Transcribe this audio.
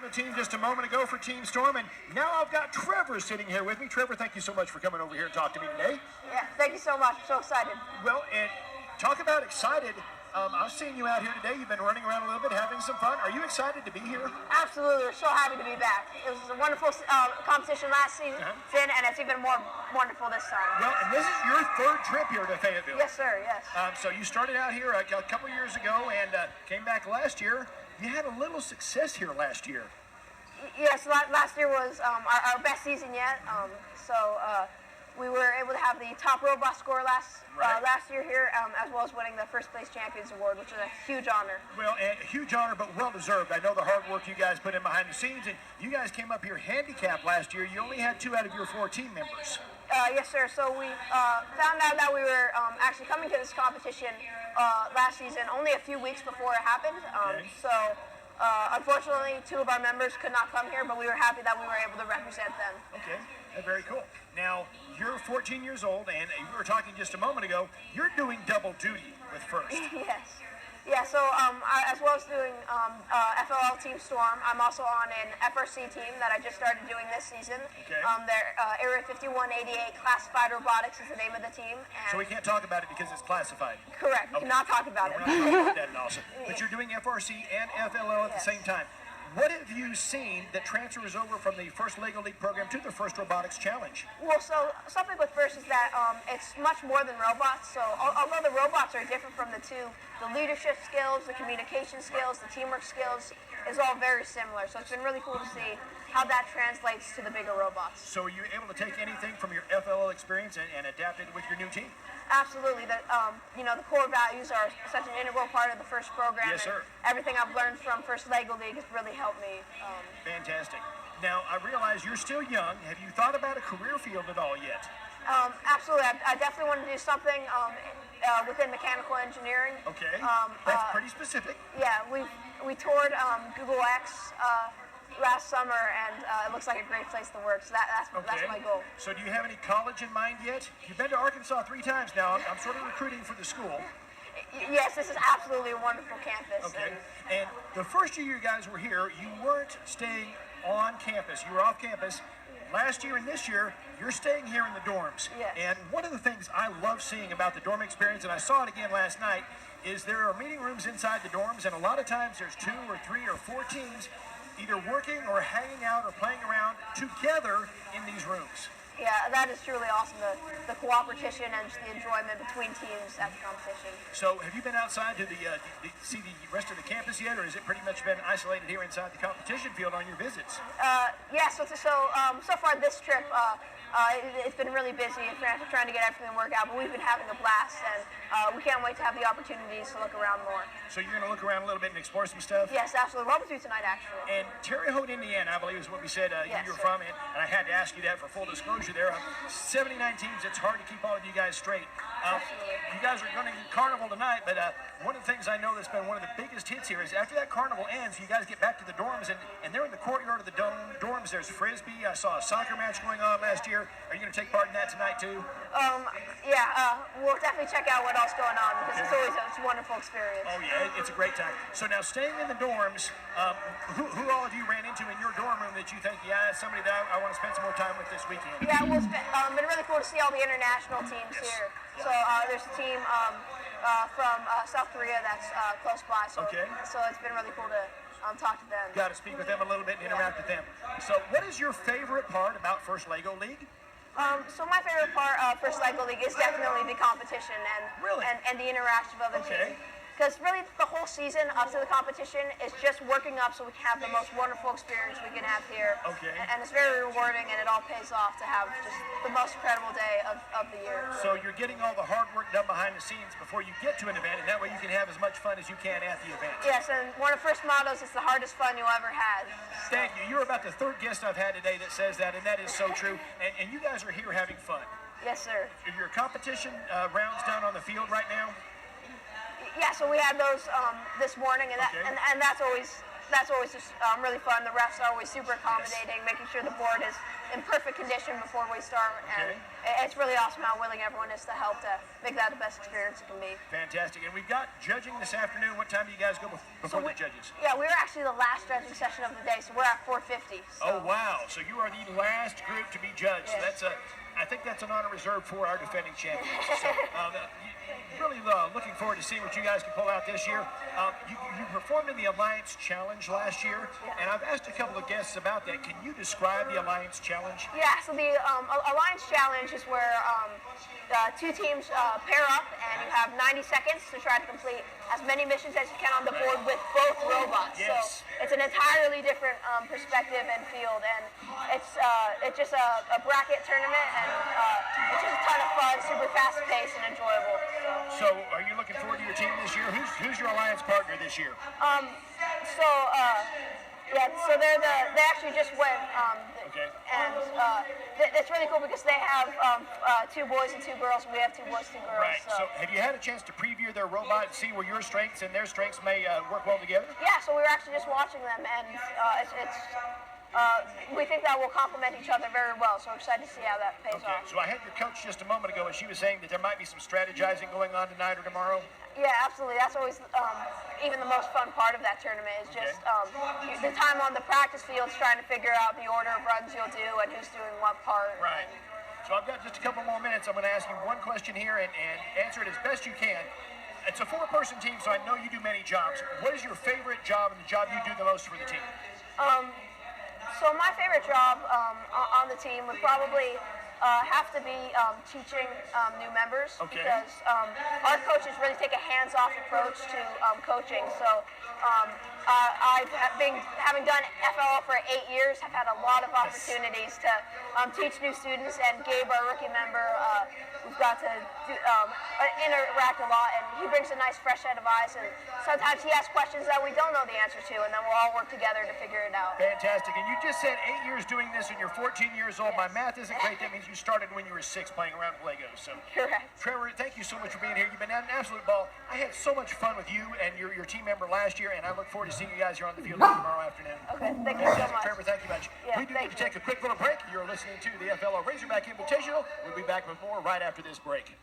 the team just a moment ago for Team Storm, and now I've got Trevor sitting here with me. Trevor, thank you so much for coming over here and talking to me today. Yeah, thank you so much. I'm so excited. Well, and talk about excited. I've seen you out here today. You've been running around a little bit, having some fun. Are you excited to be here? Absolutely. We're so happy to be back. It was a wonderful competition last season, and it's even more wonderful this time. Well, and this is your third trip here to Fayetteville. Yes, sir, yes. So you started out here a couple years ago and came back last year. You had a little success here last year. Yes, last year was our best season yet. We were able to have the top robot score last year here, as well as winning the first place champions award, which was a huge honor. Well, a huge honor, but well deserved. I know the hard work you guys put in behind the scenes, and you guys came up here handicapped last year. You only had 2 out of your 4 team members. Yes, sir. So we found out that we were actually coming to this competition last season only a few weeks before it happened. Unfortunately, 2 of our members could not come here, but we were happy that we were able to represent them. Okay, very cool. Now, you're 14 years old, and we were talking just a moment ago, you're doing double duty with First. Yes. Yeah, so as well as doing FLL Team Storm, I'm also on an FRC team that I just started doing this season. Okay. Their Area 5188 Classified Robotics is the name of the team. And so we can't talk about it because it's classified. Correct, we cannot talk about it. We're not talking about that and also. But you're doing FRC and FLL at the same time. What have you seen that transfers over from the First Lego League program to the First Robotics Challenge? Well, so something with First is that it's much more than robots. So although the robots are different from the 2, the leadership skills, the communication skills, the teamwork skills is all very similar. So it's been really cool to see how that translates to the bigger robots. So are you able to take anything from your FLL experience and adapt it with your new team? Absolutely. The core values are such an integral part of the First program. Yes, sir. Everything I've learned from First Lego League has really helped me. Fantastic. Now, I realize you're still young. Have you thought about a career field at all yet? Absolutely. I definitely want to do something within mechanical engineering. Okay. That's pretty specific. Yeah, we toured Google X last summer, and it looks like a great place to work. So that's my goal. So do you have any college in mind yet? You've been to Arkansas 3 times now. I'm sort of recruiting for the school. Yes, this is absolutely a wonderful campus. Okay. And the first year you guys were here, you weren't staying on campus. You were off campus. Last year and this year, you're staying here in the dorms. Yes. And one of the things I love seeing about the dorm experience, and I saw it again last night, is there are meeting rooms inside the dorms, and a lot of times there's 2 or 3 or 4 teams either working or hanging out or playing around together in these rooms. Yeah, that is truly awesome, the cooperation and just the enjoyment between teams at the competition. So have you been outside to see the rest of the campus yet, or has it pretty much been isolated here inside the competition field on your visits? Yeah, so far this trip, it's been really busy and trying to get everything worked out, but we've been having a blast, and we can't wait to have the opportunities to look around more. So you're going to look around a little bit and explore some stuff? Yes, absolutely. What we'll do tonight, actually. And Terre Haute, Indiana, I believe is what we said yes, you were from, and I had to ask you that for full disclosure there. 79 teams, it's hard to keep all of you guys straight. You guys are going to carnival tonight, but one of the things I know that's been one of the biggest hits here is after that carnival ends, you guys get back to the dorms, and they're in the courtyard of the dorms. There's frisbee. I saw a soccer match going on last year. Are you going to take part in that tonight too? We'll definitely check out what else is going on because it's always a wonderful experience. Oh yeah, it's a great time. So now staying in the dorms, who all of you ran into in your dorm room that you think, yeah, that's somebody that I want to spend some more time with this weekend? Yeah, well, it's been really cool to see all the international teams here. Yes. So there's a team from South Korea that's close by. So it's been really cool to talk to them. Got to speak with them a little bit and interact with them. So what is your favorite part about First Lego League? So my favorite part of First Lego League is definitely the competition and the interaction of the team. Because really the whole season up to the competition is just working up so we can have the most wonderful experience we can have here. Okay. And it's very rewarding, and it all pays off to have just the most incredible day of the year. So you're getting all the hard work done behind the scenes before you get to an event, and that way you can have as much fun as you can at the event. Yes, and one of the first mottos is the hardest fun you'll ever have. Thank you. You're about the 3rd guest I've had today that says that, and that is so true. And you guys are here having fun. Yes, sir. Are your competition rounds down on the field right now? Yeah, so we had those this morning, and that's always that's always just really fun. The refs are always super accommodating, making sure the board is in perfect condition before we start. And it's really awesome how willing everyone is to help to make that the best experience it can be. Fantastic. And we've got judging this afternoon. What time do you guys go before the judges? Yeah, we were actually the last judging session of the day, so we're at 4:50. So. Oh, wow. So you are the last group to be judged. Yes. So I think that's an honor reserved for our defending champions. So, really looking forward to seeing what you guys can pull out this year. You performed in the Alliance Challenge last year, and I've asked a couple of guests about that. Can you describe the Alliance Challenge? Yeah, so the Alliance Challenge is where two teams pair up, and you have 90 seconds to try to complete as many missions as you can on the board with both robots. Yes. So it's an entirely different perspective and field, and it's just a bracket tournament, and it's just a ton of fun, super fast-paced and enjoyable. So are you looking forward to your team this year? Who's your Alliance partner this year? So they actually just went, and it's really cool because they have 2 boys and 2 girls. We have 2 boys, 2 girls. Right. So have you had a chance to preview their robot and see where your strengths and their strengths may work well together? Yeah. So we were actually just watching them, and we think that will complement each other very well. So we're excited to see how that pays off. So I had your coach just a moment ago, and she was saying that there might be some strategizing going on tonight or tomorrow. Yeah, absolutely. That's always even the most fun part of that tournament is just the time on the practice fields trying to figure out the order of runs you'll do and who's doing what part. Right. So I've got just a couple more minutes. I'm going to ask you one question here and answer it as best you can. It's a 4-person team, so I know you do many jobs. What is your favorite job and the job you do the most for the team? So my favorite job on the team would probably have to be teaching new members because our coaches really take a hands-off approach to coaching. So having done FLL for 8 years, have had a lot of opportunities to teach new students, and Gabe, our rookie member, we've got to interact a lot, and he brings a nice fresh set of eyes, and sometimes he asks questions that we don't know the answer to, and then we'll all work together to figure it out. Fantastic. And you just said 8 years doing this and you're 14 years old. My math isn't great. That means you started when you were 6 playing around with Legos. So, correct. Trevor, thank you so much for being here. You've been an absolute ball. I had so much fun with you and your team member last year, and I look forward to seeing you guys here on the field tomorrow afternoon. Okay, thank you so much. Trevor, thank you much. Yeah, we do need to take a quick little break. You're listening to the FLL Razorback Invitational. We'll be back with more right after this break.